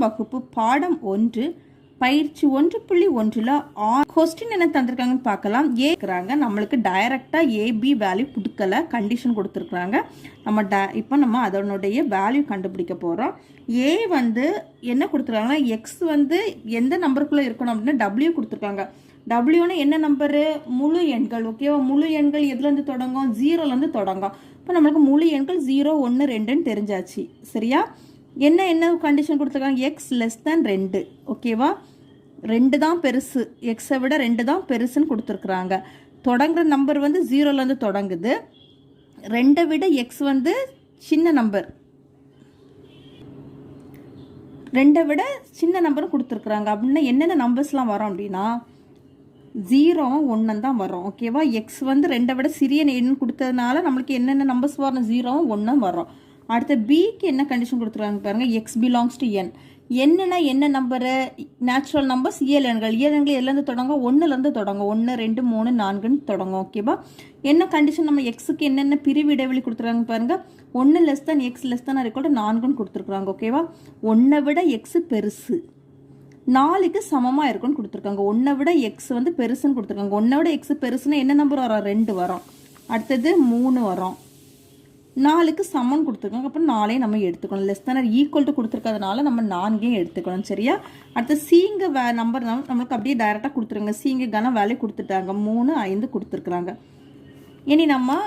வகுப்பு பாடம் 1 பயிற்சி 1.1ல கொஸ்டின் என்ன தந்திருக்காங்கன்னு பார்க்கலாம். ஏக்குறாங்க நம்மளுக்கு டைரக்டா ஏபி வேல்யூ கொடுக்கல, கண்டிஷன் கொடுத்துருக்குறாங்க. இப்போ நம்ம அதனுடைய வேல்யூ கண்டுபிடிக்க போகிறோம். ஏ வந்து என்ன கொடுத்துருக்காங்கன்னா எக்ஸ் வந்து எந்த நம்பருக்குள்ளே இருக்கணும் அப்படின்னா டபிள்யூ கொடுத்துருக்காங்க. டபிள்யூன்னு என்ன நம்பரு? முழு எண்கள். ஓகேவா? முழு எண்கள் எதுலேருந்து தொடங்கும்? 0லேருந்து தொடங்கும். இப்போ நம்மளுக்கு முழு எண்கள் 0, 1, 2ன்னு தெரிஞ்சாச்சு. சரியா? என்ன கண்டிஷன் கொடுத்துருக்காங்க? X less than 2. ஓகேவா? 2 தான் பெருசு, எக்ஸை விட 2 தான் பெருசுன்னு கொடுத்துருக்குறாங்க. தொடங்குற நம்பர் வந்து 0லேருந்து தொடங்குது. 2 விட எக்ஸ் வந்து சின்ன நம்பர், 2 விட சின்ன நம்பரும் கொடுத்துருக்குறாங்க. அப்படின்னா என்னென்ன நம்பர்ஸ்லாம் வரும் அப்படின்னா 0, 1 தான் வரும். ஓகேவா? எக்ஸ் வந்து 2 விட சிறிய எண்ணு கொடுத்ததுனால நம்மளுக்கு என்னென்ன நம்பர்ஸ் வரும்? 0, 1 வரும். அடுத்த பிக்கு என்ன கண்டிஷன் கொடுத்துருக்காங்க பாருங்க. எக்ஸ் பிலாங்ஸ் டு என். என்னன்னா என்ன நம்பரு? நேச்சுரல் நம்பர்ஸ், இயல் எண்கள். இயல் எண்கள் எதுலேருந்து தொடங்கும்? 1லேருந்து தொடங்கும். 1, 2, 3, 4ன்னு தொடங்கும். ஓகேவா? என்ன கண்டிஷன்? நம்ம எக்ஸுக்கு என்னென்ன பிரிவு இடைவெளி கொடுத்துருக்காங்க பாருங்க. 1 லெஸ் தான் எக்ஸ் லெஸ் தான் இருக்கோட 4ன்னு கொடுத்துருக்குறாங்க. ஓகேவா? 1 விட எக்ஸ் பெருசு, 4க்கு சமமாக இருக்குன்னு கொடுத்துருக்காங்க. 1 விட எக்ஸ் வந்து பெருசுன்னு கொடுத்துருக்காங்க. 1 விட எக்ஸ் பெருசுன்னா என்ன நம்பர் வரும்? 2 வரும். அடுத்தது 3 வரும். 4க்கு சமம்னு கொடுத்துருக்காங்க. அப்புறம் 4 நம்ம எடுத்துக்கணும். லெஸ் தான ஈக்குவல் டு கொடுத்துருக்கிறதுனால நம்ம 4 எடுத்துக்கணும். சரியா? அடுத்து சிங்க நம்பர் நம்மளுக்கு அப்படியே டைரெக்டாக கொடுத்துருங்க. சிங்க கன வேல்யூ கொடுத்துட்டாங்க. 3, 5 கொடுத்துருக்குறாங்க. இனி நம்ம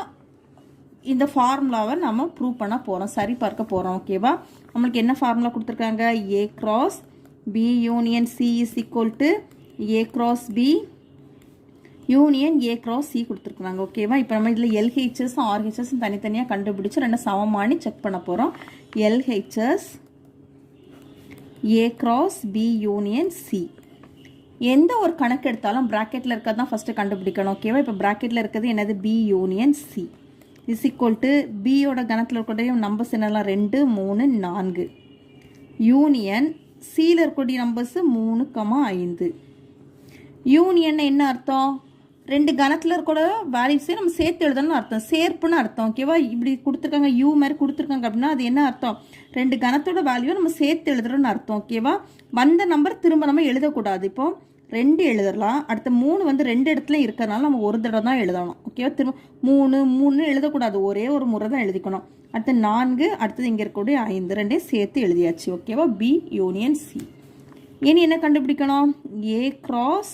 இந்த ஃபார்முலாவை நம்ம ப்ரூவ் பண்ண போகிறோம், சரி பார்க்க போகிறோம். ஓகேவா? நம்மளுக்கு என்ன ஃபார்முலா கொடுத்துருக்காங்க? A cross B union C is equal to A cross B union A cross C கொடுத்துருக்குறாங்க. ஓகேவா? இப்போ நம்ம இதில் எல்ஹெச்எஸ் ஆர்ஹெச்எஸ் தனித்தனியாக கண்டுபிடிச்சு 2 சமமானி செக் பண்ண போகிறோம். LHS A cross B union C. எந்த ஒரு கணக்கு எடுத்தாலும் ப்ராக்கெட்டில் இருக்கிறது தான் ஃபஸ்ட்டு கண்டுபிடிக்கணும். ஓகேவா? இப்போ ப்ராக்கெட்டில் இருக்கிறது என்னது? B union C is equal to பியோட கணத்தில் இருக்கக்கூடிய நம்பர்ஸ் என்னெல்லாம்? 2, 3, 4. யூனியன் சியில் இருக்கக்கூடிய நம்பர்ஸ் 3, 5. யூனியன் என்ன அர்த்தம்? 2 கணத்தில் இருக்கிற வேல்யூஸே நம்ம சேர்த்து எழுதணும்னு அர்த்தம், சேர்ப்புன்னு அர்த்தம். ஓகேவா? இப்படி கொடுத்துருக்காங்க, யூ மாதிரி கொடுத்துருக்காங்க அப்படின்னா அது என்ன அர்த்தம்? 2 கணத்தோட வேல்யூவை நம்ம சேர்த்து எழுதுறோன்னு அர்த்தம். ஓகேவா? வந்த நம்பர் திரும்ப நம்ம எழுதக்கூடாது. இப்போ 2 எழுதலாம். அடுத்த 3 வந்து 2 இடத்துல இருக்கிறதுனால நம்ம ஒரு தடவை தான் எழுதணும். ஓகேவா? திரும்ப 3 எழுதக்கூடாது, ஒரே ஒரு முறை தான் எழுதிக்கணும். அடுத்து 4, அடுத்தது இங்கே இருக்கக்கூடிய 5, 2 சேர்த்து எழுதியாச்சு. ஓகேவா? B union C. இனி என்ன கண்டுபிடிக்கணும்? A cross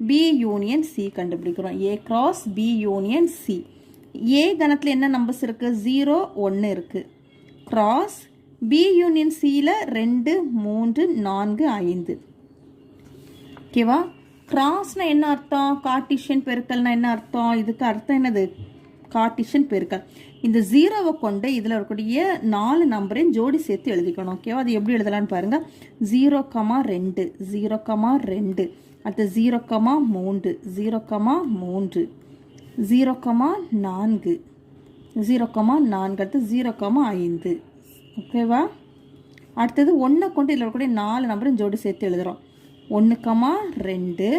B union C கண்டுபிடிக்கிறோம். A cross B union C. A கணத்தில் என்ன நம்பர்ஸ் இருக்குது? 0, 1 இருக்குது. கிராஸ் பி யூனியன் சியில் 2, 3, 4, 5. ஓகேவா? கிராஸ்னா என்ன அர்த்தம்? கார்ட்டீசியன் பெருக்கல்னா என்ன அர்த்தம்? இதுக்கு அர்த்தம் என்னது? கார்ட்டீசியன் பெருக்கல். இந்த 0வை கொண்டு இதில் இருக்கக்கூடிய 4 நம்பரையும் ஜோடி சேர்த்து எழுதிக்கணும். ஓகேவா? அது எப்படி எழுதலான்னு பாருங்க. 0, 2, 0, 2, அடுத்து 0, 3, 0, 3, 0, 4, 0, 4, அடுத்து 0, 5. ஓகேவா? அடுத்தது 1 கொண்டு இதில் இருக்கக்கூடிய 4 நம்பரையும் ஜோடி சேர்த்து எழுதுகிறோம். 1, 2,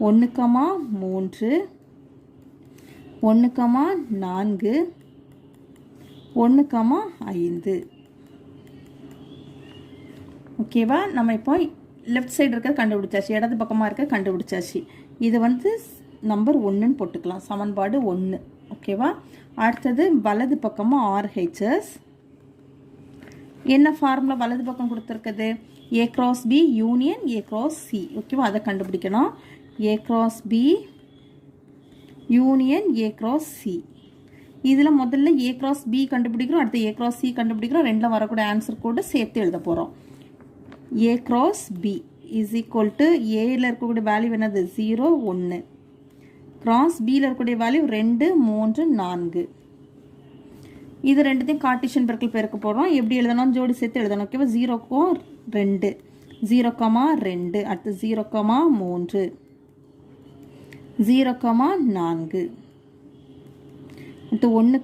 1, 3, 1, 4, 1, 5. ஓகேவா? நம்ம இப்போ லெஃப்ட் சைடு இருக்க கண்டுபிடிச்சாச்சு, இடது பக்கமாக இருக்க கண்டுபிடிச்சாச்சு. இது வந்து நம்பர் 1ன்னு போட்டுக்கலாம், சமன்பாடு 1. ஓகேவா? அடுத்தது வலது பக்கமாக ஆர்ஹெச்எஸ். என்ன ஃபார்முலா வலது பக்கம் கொடுத்துருக்குது? A cross B union A cross C. ஓகேவா? அதை கண்டுபிடிக்கணும். A cross B union A cross C. இதில் முதல்ல ஏ கிராஸ் பி கண்டுபிடிக்கிறோம், அடுத்து ஏ கிராஸ் சி கண்டுபிடிக்கிறோம். 2ல் வரக்கூடிய ஆன்சர் கூட சேர்த்து எழுத போகிறோம். A cross B is equal to ஏயில் இருக்கக்கூடிய வேல்யூ என்னது? 0, 1. கிராஸ் பியில் இருக்கக்கூடிய வேல்யூ 2, 3, 4. இது ரெண்டுத்தையும் கார்ட்டீசியன் பெருக்கல் பெருக்க போகிறோம். எப்படி எழுதணும்? ஜோடி சேர்த்து எழுதணும். ஓகேவா? 0, 2, 0, 2, அடுத்து 0, 3, 0, 4, அடுத்து 1,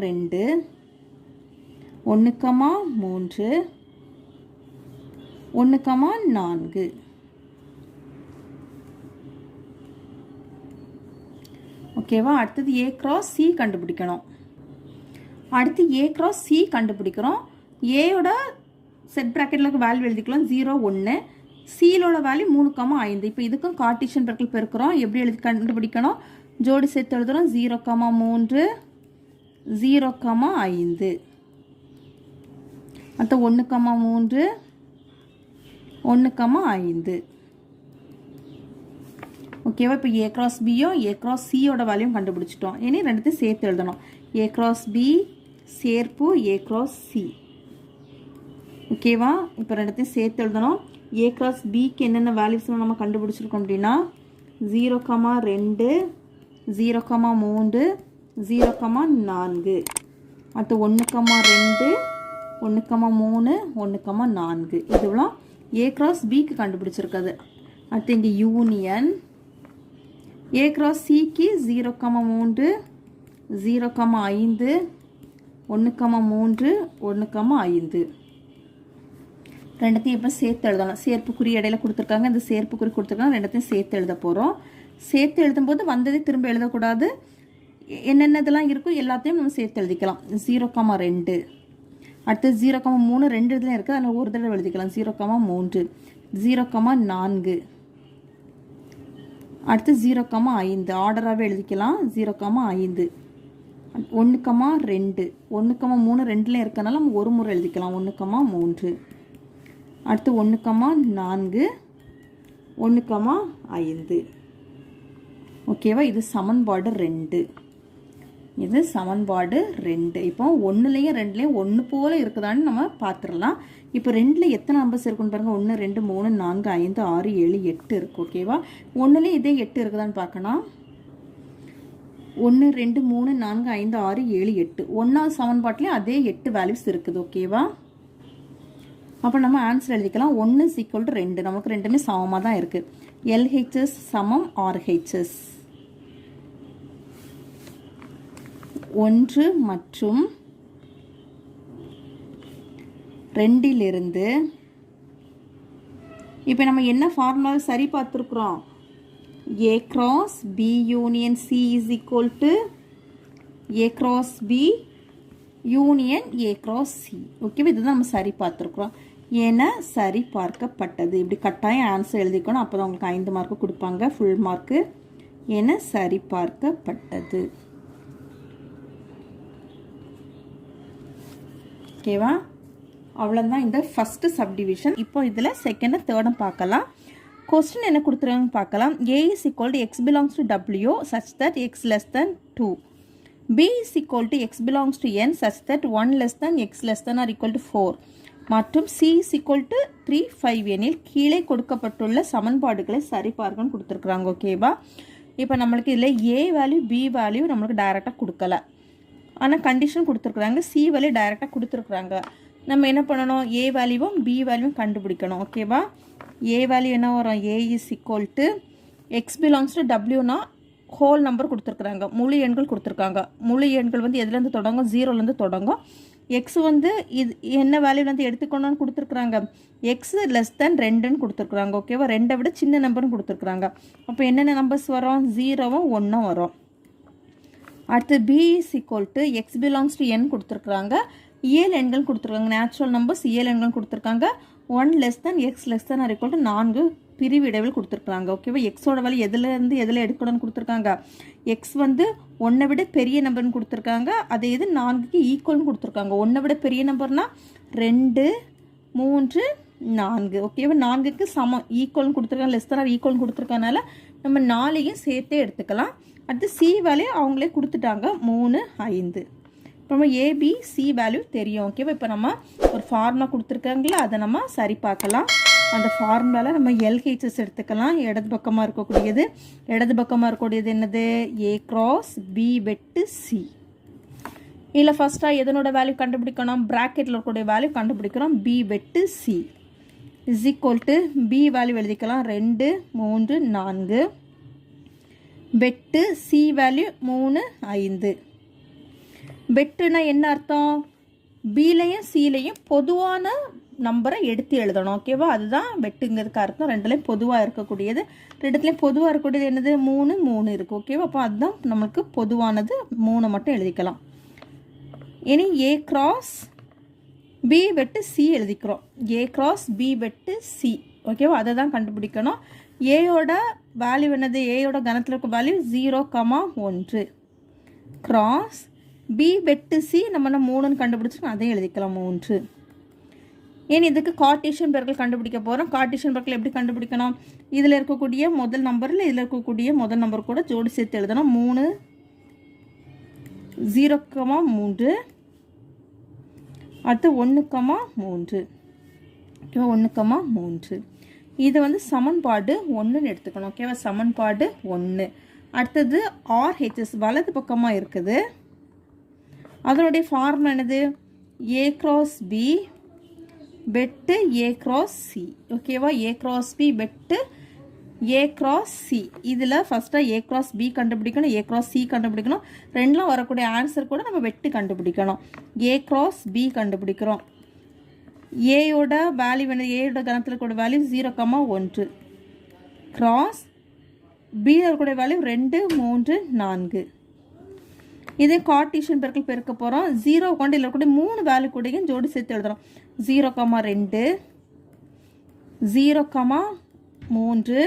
2, 1, 3, 1, 4. ஓகேவா? அடுத்தது ஏ கிராஸ் சி கண்டுபிடிக்கணும். அடுத்து ஏ கிராஸ் சி கண்டுபிடிக்கிறோம். ஏயோட செட் ப்ராக்கெட்டில் இருக்க வேல்யூ எழுதிக்கலாம் 0 1. சீலோட வேல்யூ 3,5. இப்போ இதுக்கும் கார்ட்டீசியன் பெருக்கல் பெருக்கிறோம். எப்படி எழுதி கண்டுபிடிக்கணும்? ஜோடி சேர்த்து எழுதுகிறோம். 0,3 0,5. அடுத்து 1,3 1,5. ஓகேவா? இப்போ ஏ கிராஸ் பியும் ஏ கிராஸ் சியோட வேல்யூம் கண்டுபிடிச்சிட்டோம். இனி ரெண்டுத்தையும் சேர்த்து எழுதணும். ஏ கிராஸ் பி சேர்ப்பு ஏ கிராஸ் சி. ஓகேவா? இப்போ ரெண்டுத்தையும் சேர்த்து எழுதணும். ஏ கிராஸ் பிக்கு என்னென்ன வேல்யூஸ் நம்ம கண்டுபிடிச்சிருக்கோம் அப்படின்னா 0,2 0,3 0,4. அடுத்து 1,2 1,3 1,4. இதுவெல்லாம் ஏ கிராஸ் பிக்கு கண்டுபிடிச்சிருக்காது. அடுத்து இங்கே யூனியன் ஏ கிராஸ் சிக்கு 0,3 0,5 1,3 1,5. ரெண்டுத்தையும் இப்போ சேர்த்து எழுதலாம். சேர்ப்புக்குறி இடையில கொடுத்துருக்காங்க. இந்த சேர்ப்புக்குறி கொடுத்துருக்காங்க. ரெண்டுத்தையும் சேர்த்து எழுத போகிறோம். சேர்த்து எழுதும்போது வந்ததே திரும்ப எழுதக்கூடாது. என்னென்னதெல்லாம் இருக்கும் எல்லாத்தையும் நம்ம சேர்த்து எழுதிக்கலாம். 0,2. அடுத்து 0,3 2 இதுலையும் இருக்குது. அதில் ஒரு தடவை எழுதிக்கலாம். 0,3 0,4. அடுத்து 0,5 ஆர்டராகவே எழுதிக்கலாம். 0,5 1,2 1,3 ரெண்டுலையும் இருக்கனால நம்ம ஒரு முறை எழுதிக்கலாம். 1,3. அடுத்து 1,4 1,5. ஓகேவா? இது சமன்பாடு 2. இது சமன்பாடு 2. இப்போ 1லையும் 2லையும் ஒன்று போல் இருக்குதான்னு நம்ம பார்த்துடலாம். இப்போ 2ல் எத்தனை நம்பர்ஸ் இருக்குன்னு பாருங்கள். 1 2 3 4 5 6 7 8 இருக்குது. ஓகேவா? 1லேயும் இதே 8 இருக்குதான்னு பார்க்கணும். 1 2 3 4 5 6 7 8 1வது சமன்பாட்டிலையும் அதே 8 வேல்யூஸ் இருக்குது. ஓகேவா? அப்போ நம்ம ஆன்சர் எழுதிக்கலாம். 1 = 2. நமக்கு ரெண்டுமே சமமாக தான் இருக்குது. LHS சமம் RHS. 1 மற்றும் 2லிருந்து இப்போ நம்ம என்ன ஃபார்முலாவை சரி பார்த்துருக்குறோம்? A cross B union C is equal to A cross B union A cross C. ஓகேவா? இதுதான் நம்ம சரி பார்த்துருக்குறோம். ஏன்னா சரி பார்க்கப்பட்டது. இப்படி கட்டாயம் ஆன்சர் எழுதிக்கணும். அப்போ தான் உங்களுக்கு 5 மார்க்கு கொடுப்பாங்க, ஃபுல் மார்க்கு. ஏன்னா சரி பார்க்கப்பட்டது. ஓகேவா? அவ்வளோதான் இந்த ஃபஸ்ட்டு சப்டிவிஷன். இப்போ இதில் செகண்ட் தேர்டும் பார்க்கலாம். கொஸ்டின் என்ன கொடுத்துருக்காங்கன்னு பார்க்கலாம். A is equal to x belongs to W such that x less than 2. B is equal to x belongs to N such that 1 less than x less than or equal to 4. மற்றும் C is equal to 3 5 எனில் கீழே கொடுக்கப்பட்டுள்ள சமன்பாடுகளை சரிபார்க்கன்னு கொடுத்துருக்குறாங்க. ஓகேவா? இப்போ நம்மளுக்கு இதில் A வேல்யூ B வேல்யூ நம்மளுக்கு டைரெக்டாக கொடுக்கல. ஆனால் கண்டிஷன் கொடுத்துருக்குறாங்க. C வேல்யூ டைரெக்டாக கொடுத்துருக்குறாங்க. நம்ம என்ன பண்ணணும்? A வேல்யூவும் B வேல்யூவும் கண்டுபிடிக்கணும். ஓகேவா? A வேல்யூ என்ன வரும்? A is equal to x belongs to Wனா ஹோல் நம்பர் கொடுத்துருக்குறாங்க. முழு எண்கள் கொடுத்துருக்காங்க. முழு எண்கள் வந்து எதுலேருந்து தொடங்கும்? 0லேருந்து தொடங்கும். எக்ஸ் வந்து இது என்ன வேல்யூலேருந்து எடுத்துக்கணும்னு கொடுத்துருக்குறாங்க? எக்ஸ் லெஸ் தேன் 2ன்னு கொடுத்துருக்குறாங்க. ஓகேவா? 2 விட சின்ன நம்பர்னு கொடுத்துருக்குறாங்க. அப்போ என்னென்ன நம்பர்ஸ் வரும்? 0வும் 1ம் வரும். அடுத்து B is equal to x belongs to N கொடுத்துருக்குறாங்க. இயல் எண்கள் கொடுத்துருக்காங்க. நேச்சுரல் நம்பர்ஸ் இயல் எண்கள் கொடுத்துருக்காங்க. 1 less than x less than or equal to 4 பிரிவு இடைவெளி கொடுத்துருக்குறாங்க. ஓகேவா? எக்ஸோட வேல்யூ எதுலேருந்து எதில் எடுக்கணும்னு கொடுத்துருக்காங்க? எக்ஸ் வந்து 1 விட பெரிய நம்பர்னு கொடுத்துருக்காங்க. அதே இது 4க்கு ஈக்குவல்னு கொடுத்துருக்காங்க. 1 விட பெரிய நம்பர்னா 2 3 4. ஓகேவா? 4க்கு சமம் ஈக்குவல்னு கொடுத்துருக்காங்க. லெஸ் தன் ஆர் ஈக்குவல்னு கொடுத்துருக்கனால நம்ம 4ஐயும் சேர்த்தே எடுத்துக்கலாம். அடுத்து சி வேல்யூ அவங்களே கொடுத்துட்டாங்க 3 5. இப்போ நம்ம ABC வேல்யூ தெரியும். ஓகேவா? இப்போ நம்ம ஒரு ஃபார்முலா கொடுத்துருக்காங்களா, அதை நம்ம சரி பார்க்கலாம். அந்த ஃபார்முலாவில் நம்ம LHS எடுத்துக்கலாம். இடது பக்கமாக இருக்கக்கூடியது என்னது? A cross B வெட்டு C. இல்லை ஃபஸ்ட்டாக எதனோட வேல்யூ கண்டுபிடிக்கணும்? ப்ராக்கெட்டில் இருக்கக்கூடிய வேல்யூ கண்டுபிடிக்கிறோம். B வெட்டு C is equal to B value எழுதிக்கலாம். 2 3 4 வெட்டு C வேல்யூ 3 5. வெட்டுனா என்ன அர்த்தம்? பிலையும் சிலையும் பொதுவான நம்பரை எடுத்து எழுதணும். ஓகேவா? அதுதான் வெட்டுங்கிறதுக்கு அர்த்தம். ரெண்டுலேயும் பொதுவாக இருக்கக்கூடியது. ரெண்டுத்துலேயும் பொதுவாக இருக்கக்கூடியது என்னது? 3 3 இருக்குது. ஓகேவா? அப்போ அதுதான் நம்மளுக்கு பொதுவானது. 3 மட்டும் எழுதிக்கலாம். இனி A cross பி வெட்டு சி எழுதிக்கிறோம். ஏ கிராஸ் பி வெட்டு சி. ஓகேவா, அதை தான் கண்டுபிடிக்கணும். ஏயோட வேல்யூ என்னது? ஏயோட கணத்தில் இருக்க வேல்யூ 0,1 கிராஸ் பி வெட்டு சி நம்ம 3ன்னு கண்டுபிடிச்சிருக்கோம், அதையும் எழுதிக்கலாம் 3. ஏன் இதுக்கு கார்ட்டீசியன் பெருக்கல் கண்டுபிடிக்க போகிறோம். கார்ட்டீசியன் பெருக்கல் எப்படி கண்டுபிடிக்கணும்? இதில் இருக்கக்கூடிய முதல் நம்பரில் இதில் இருக்கக்கூடிய முதல் நம்பர் கூட ஜோடி சேர்த்து எழுதணும். 3 0,3 அடுத்து 1,3. 1,3 இது வந்து சமன்பாடு 1ன்னு எடுத்துக்கணும். ஓகேவா, சமன்பாடு 1. அடுத்தது ஆர்ஹெச்எஸ் வலது பக்கமாக இருக்குது. அதனுடைய ஃபார்முலா என்னது? ஏ கிராஸ் பி வெட்டு ஏ கிராஸ் சி. ஓகேவா, ஏ கிராஸ் பி வெட்டு ஏ கிராஸ் சி. இதில் ஃபஸ்ட்டாக ஏ கிராஸ் பி கண்டுபிடிக்கணும், ஏ கிராஸ் சி கண்டுபிடிக்கணும். ரெண்டுலாம் வரக்கூடிய ஆன்சர் கூட நம்ம வெட்டு கண்டுபிடிக்கணும். ஏ கிராஸ் பி கண்டுபிடிக்கிறோம். ஏயோட வேல்யூ வேணும், ஏயோட கணத்தில் கூட வேல்யூ 0,1 கிராஸ் பியில் இருக்கக்கூடிய வேல்யூ 2 3 4. இதே கார்ட்டீசியன் பெருக்கல் பெருக்க போகிறோம். 0 கொண்டு இதில் இருக்கக்கூடிய 3 வேல்யூ கூடயும் ஜோடி சேர்த்து எழுதுகிறோம். 0,2 0,3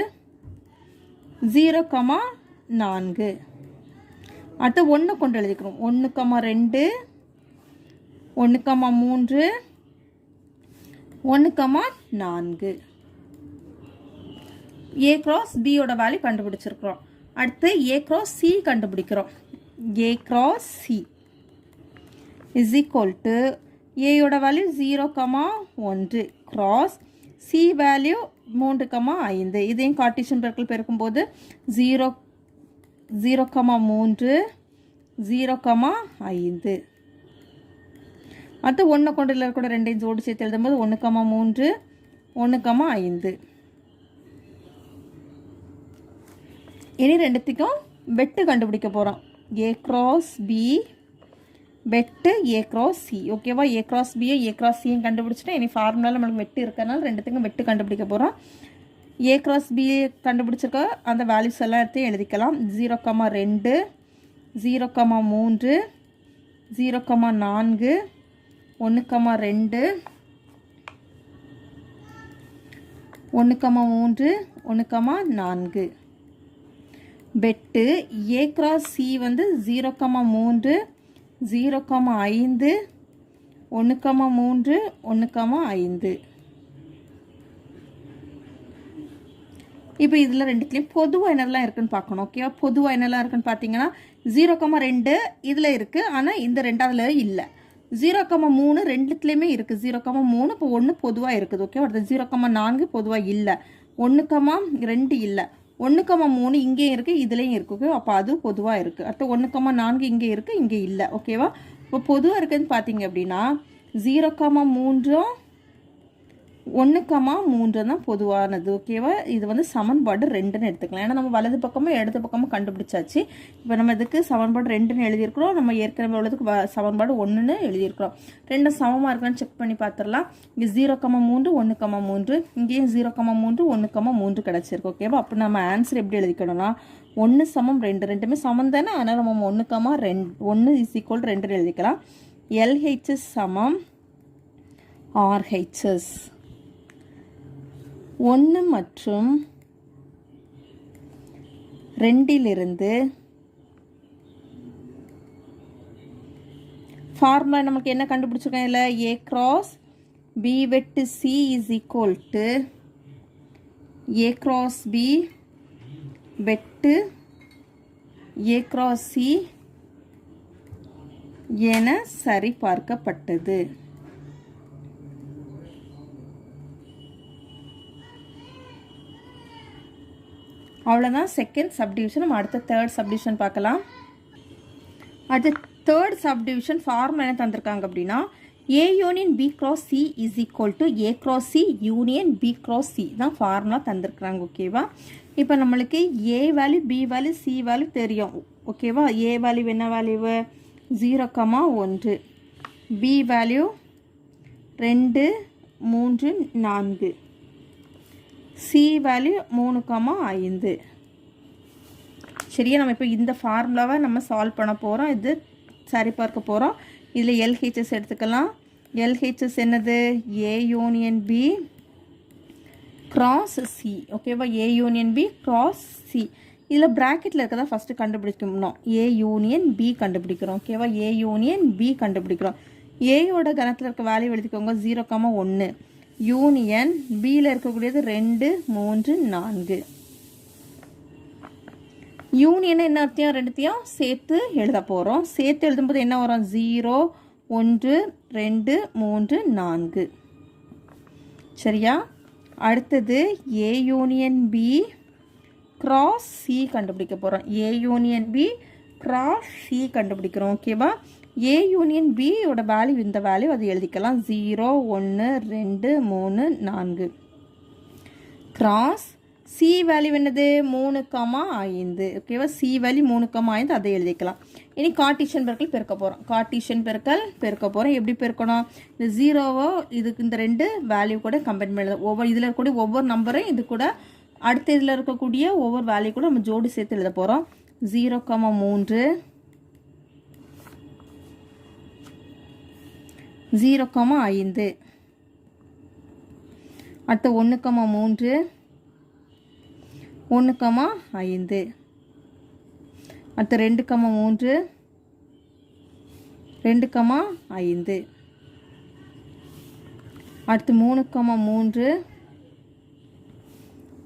0,4. அடுத்து 1 கொண்டு எழுதிக்கிறோம். 1,2 1,3 1,4. ஏ கிராஸ் பியோட வேல்யூ கண்டுபிடிச்சிருக்கிறோம். அடுத்து ஏ கிராஸ் சி கண்டுபிடிக்கிறோம். A cross C is equal to ஏயோட வேல்யூ 0,1 கிராஸ் சி வேல்யூ 3,5. இதையும் கார்ட்டீசியன் பெருக்கல் பெருக்கும்போது 0,3 0,5. அடுத்து 1 கொண்டு கூட 2 ஜோடி சேர்த்து எழுதும்போது 1,3 1,5. இனி ரெண்டுத்துக்கும் வெட்டு கண்டுபிடிக்க போகிறோம். ஏ கிராஸ் பி வெட்டு ஏ கிராஸ் சி. ஓகேவா, ஏ கிராஸ் பியை ஏ கிராஸ் சியும் கண்டுபிடிச்சிட்டோம். இனி ஃபார்முலாவில் நம்மளுக்கு வெட்டு இருக்கிறனால ரெண்டுத்துக்கும் வெட்டு கண்டுபிடிக்க போகிறோம். ஏ கிராஸ் பி கண்டுபிடிச்சிருக்க அந்த வேல்யூஸ் எல்லாம் எடுத்து எழுதிக்கலாம். 0,2 0,3 0,4 1,2 1,3 1,4. வெட்டு ஏ கிராஸ் சி வந்து 0,3 0,5 1,3 1,5. இப்போ இதில் ரெண்டுத்துலேயும் பொதுவாக என்னெல்லாம் இருக்குன்னு பார்க்கணும். ஓகேவா, பொதுவாக என்னெல்லாம் இருக்குன்னு பார்த்தீங்கன்னா 0,2 இதில் இருக்குது, ஆனால் இந்த ரெண்டாவதுல இல்லை. 0,3 ரெண்டுத்துலேயுமே இருக்குது. 0,3 இப்போ 1 பொதுவாக இருக்குது. ஓகேவா, அடுத்து 0,4 பொதுவாக இல்லை. 1,2 இல்லை. 1,3 இங்கேயும் இருக்குது, இதுலேயும் இருக்குது. ஓகே, அப்போ அது பொதுவாக இருக்குது. அடுத்து 1,4 இங்கே இருக்குது, இங்கே இல்லை. ஓகேவா, இப்போ பொதுவாக இருக்குதுன்னு பார்த்தீங்க அப்படின்னா 0,3 1,3 தான் பொதுவானது. ஓகேவா, இது வந்து சமன்பாடு 2ன்னு எடுத்துக்கலாம். ஏன்னா நம்ம வலது பக்கமும் இடது பக்கமும் கண்டுபிடிச்சாச்சு. இப்போ நம்ம இதுக்கு சமன்பாடு 2ன்னு எழுதியிருக்கிறோம். நம்ம ஏற்கனவே உள்ளதுக்கு சமன்பாடு 1ன்னு எழுதியிருக்கிறோம். ரெண்டும் சமமாக இருக்கான்னு செக் பண்ணி பார்த்துடலாம். இங்கே 0,3 1,3 இங்கேயும் 0,3 1,3 கிடச்சிருக்கு. ஓகேவா, அப்போ நம்ம ஆன்சர் எப்படி எழுதிக்கணும்னா 1 சமம் 2 ரெண்டுமே சமம் தானே. ஆனால் நம்ம 1,2 1 இஸ் ஈக்குவல் 2 எழுதிக்கலாம். எல்ஹெச்எஸ் சமம் ஆர்ஹெச்எஸ். 1 மற்றும் 2 ஃபார்முலா நமக்கு என்ன கண்டுபிடிச்சிருக்கோம்? இல்லை, ஏ கிராஸ் பி வெட்டு C is equal to A cross B வெட்டு ஏ கிராஸ் சி என சரிபார்க்கப்பட்டது. அவ்வளோதான் செகண்ட் சப்டிவிஷன். நம்ம அடுத்த தேர்ட் சப்டிவிஷன் பார்க்கலாம். அடுத்த தேர்ட் சப்டிவிஷன் ஃபார்முலா என்ன தந்திருக்காங்க அப்படின்னா A union B cross C is equal to A cross C union B cross C தான் ஃபார்முலா தந்திருக்கிறாங்க. ஓகேவா, இப்போ நம்மளுக்கு A value B value C value தெரியும். ஓகேவா, ஏ வேல்யூ என்ன value 0,1, B value 2 3 4, C value 3,5. சரியா, நம்ம இப்போ இந்த ஃபார்முலாவை நம்ம சால்வ் பண்ண போகிறோம். இது சரி பார்க்க போகிறோம். இதில் எல்ஹெச்எஸ் எடுத்துக்கலாம். எல்ஹெச்எஸ் என்னது A union B cross C. ஓகேவா, A union B cross C. இதில் ப்ராக்கெட்டில் இருக்கதான் ஃபஸ்ட்டு கண்டுபிடிக்கணும். ஏ யூனியன் பி கண்டுபிடிக்கிறோம். ஓகேவா, ஏ யூனியன் பி கண்டுபிடிக்கிறோம். ஏயோட கணத்தில் இருக்க வேல்யூ எழுதிக்கோங்க 0,1. யூனியன் பியில் இருக்கக்கூடியது 2 3 4. யூனியன் என்ன அர்த்தம், ரெண்டுத்தையும் சேர்த்து எழுத போகிறோம். சேர்த்து எழுதும்போது என்ன வரும் 0 1 2 3 4. சரியா, அடுத்தது A union B cross C கண்டுபிடிக்க போகிறோம். A union B cross C கண்டுபிடிக்கிறோம். ஓகேவா, ஏ யூனியன் பியோட வேல்யூ இந்த வேல்யூ அது எழுதிக்கலாம் 0 1 2 3 4. கிராஸ் சி வேல்யூ என்னது 3,5. ஓகேவா, சி வேல்யூ 3,5 அதை எழுதிக்கலாம். இனி கார்ட்டீசியன் பெருக்கல் பெருக்க போகிறோம். கார்ட்டீசியன் பெருக்கல் பெருக்க போகிறோம். எப்படி பெருக்கணும், இந்த 0வோ இதுக்கு இந்த 2 வேல்யூ கூட கம்பைன் பண்ணி ஒவ்வொரு இதில் இருக்கக்கூடிய ஒவ்வொரு நம்பரும் இது கூட அடுத்த இதில் இருக்கக்கூடிய ஒவ்வொரு வேல்யூ கூட நம்ம ஜோடி சேர்த்து எழுத போகிறோம். 0,3 0,5 அடுத்து 1,3 1,5 அடுத்து 2,3 2,5 அடுத்து 3,3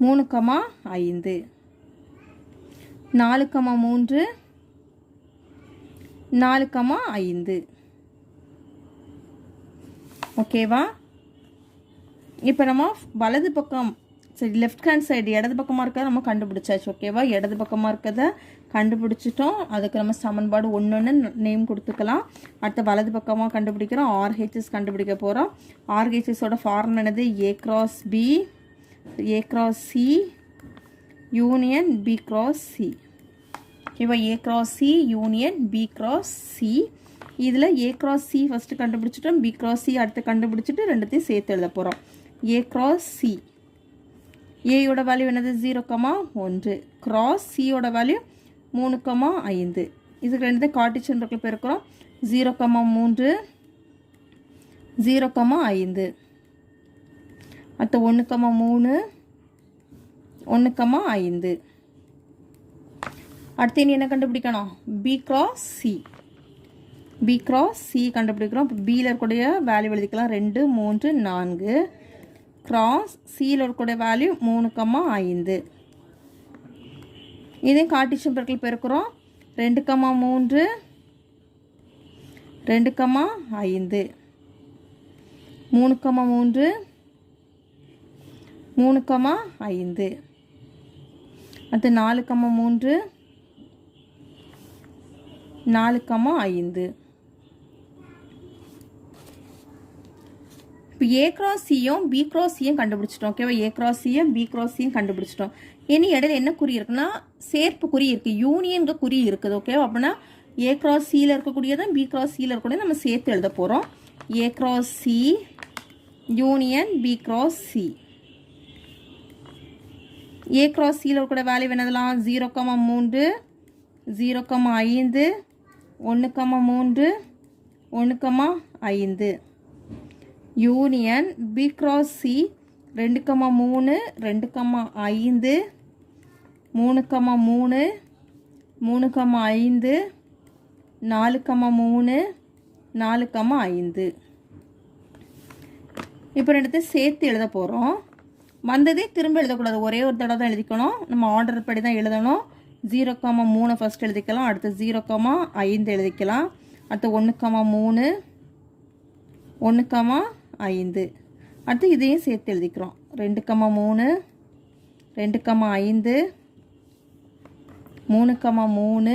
3,5 4,3 4,5. ஓகேவா, இப்போ நம்ம வலது பக்கம் சரி லெஃப்ட் ஹேண்ட் சைடு இடது பக்கமாக இருக்கிறத நம்ம கண்டுபிடிச்சாச்சு. ஓகேவா, இடது பக்கமாக இருக்கிறத கண்டுபிடிச்சிட்டோம். அதுக்கு நம்ம சமன்பாடு 1 நேம் கொடுத்துக்கலாம். அடுத்த வலது பக்கமாக கண்டுபிடிக்கிறோம். ஆர்ஹெச்எஸ் கண்டுபிடிக்க போகிறோம். ஆர்ஹெச்எஸோட ஃபார்முலா என்னது A cross B A cross C union B cross C. ஓகேவா, A cross C union B cross C. இதில் ஏ கிராஸ் சி ஃபஸ்ட்டு கண்டுபிடிச்சிட்டோம், பி கிராஸ் சி அடுத்து கண்டுபிடிச்சிட்டு ரெண்டுத்தையும் சேர்த்து எழுத போகிறோம். ஏ கிராஸ் சி ஏயோட வேல்யூ என்னது 0,1. கிராஸ் சியோட வேல்யூ 3,5. இதுக்கு ரெண்டுத்தையும் கார்ட்டீசியன் பெருக்கல் பெருக்கிறோம். 0,3 0,5 அடுத்து 1,3 1,5. அடுத்து இனி என்ன கண்டுபிடிக்கணும், B cross C. B cross C கண்டுபிடிக்கிறோம். இப்போ பியில் இருக்கக்கூடிய வேல்யூ எழுதிக்கலாம் 2 3 4. கிராஸ் சியில் இருக்கக்கூடிய வேல்யூ 3,5. இதையும் கார்ட்டீசியன் பெருக்கல் பெருக்கிறோம். 2,3 2,5 3,3 3,5 அடுத்து 4,3 4,5. இப்போ ஏ கிராஸ் சியும் பி கிராஸ் சியும் கண்டுபிடிச்சிட்டோம். ஓகேவா, ஏ கிராஸ் சியும் பி கிராஸ் சியும் கண்டுபிடிச்சிட்டோம். இனி இடையில என்ன குறி இருக்குன்னா சேர்ப்பு குறி இருக்குது, யூனியன் குறி இருக்குது. ஓகேவா, அப்படின்னா ஏ கிராஸ் சியில் இருக்கக்கூடியதான் பி கிராஸ் சியில் இருக்கக்கூடியது நம்ம சேர்த்து எழுத போகிறோம். A cross C union B cross C. A cross சியில் இருக்கக்கூடிய வேல்யூ என்னதெல்லாம் 0,3 0,5 1,3 1,5. Union B cross C 2,3 2,5 3,3 3,5 4,3 4,5. இப்போ ரெண்டுத்தையும் சேர்த்து எழுத போகிறோம். வந்ததே திரும்ப எழுதக்கூடாது, ஒரே ஒரு தடவை தான் எழுதிக்கணும். நம்ம ஆர்டர் படி தான் எழுதணும். 0,3 ஃபஸ்ட் எழுதிக்கலாம், அடுத்து 0,5 எழுதிக்கலாம், அடுத்து 1,3 1,5 அடுத்து இதையும் சேர்த்து எழுதிக்கிறோம். 2,3 2,5 3,3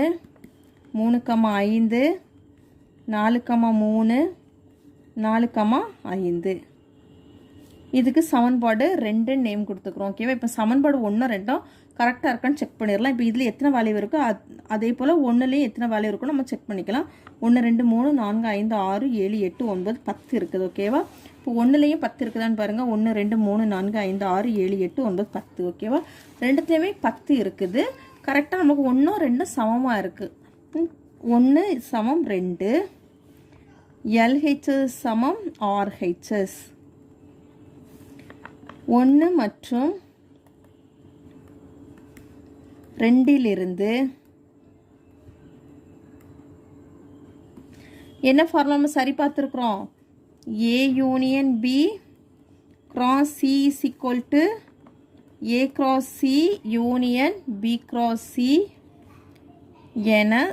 3,5 4,3 4,5. இதுக்கு சமன்பாடு 2 நேம் கொடுத்துக்கிறோம். ஓகேவா, இப்போ சமன்பாடு 1 2 கரெக்டாக இருக்கான்னு செக் பண்ணிடலாம். இப்போ இதில் எத்தனை வேல்யூ இருக்கோ அதே போல் 1லேயும் எத்தனை வேல்யூ இருக்கோ நம்ம செக் பண்ணிக்கலாம். 1 2 3 4 5 6 7 8 9 10 இருக்குது. ஓகேவா, இப்போ 1லேயும் 10 இருக்குதான்னு பாருங்கள். 1 2 3 4 5 6 7 8 9 10. ஓகேவா, ரெண்டுத்துலேயுமே 10 இருக்குது. கரெக்டாக நமக்கு 1 2 சமமாக இருக்குது. 1 = 2 LHS சமம் RHS. 1 மற்றும் 2 என்ன ஃபார்முலா நம்ம சரி பார்த்துருக்குறோம்? A union B cross C is equal to A cross C union B cross C என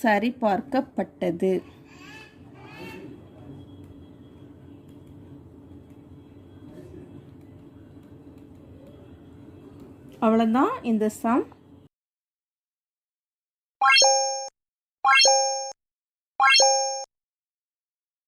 சரிபார்க்கப்பட்டது. அவ்வளோதான் இந்த சம்.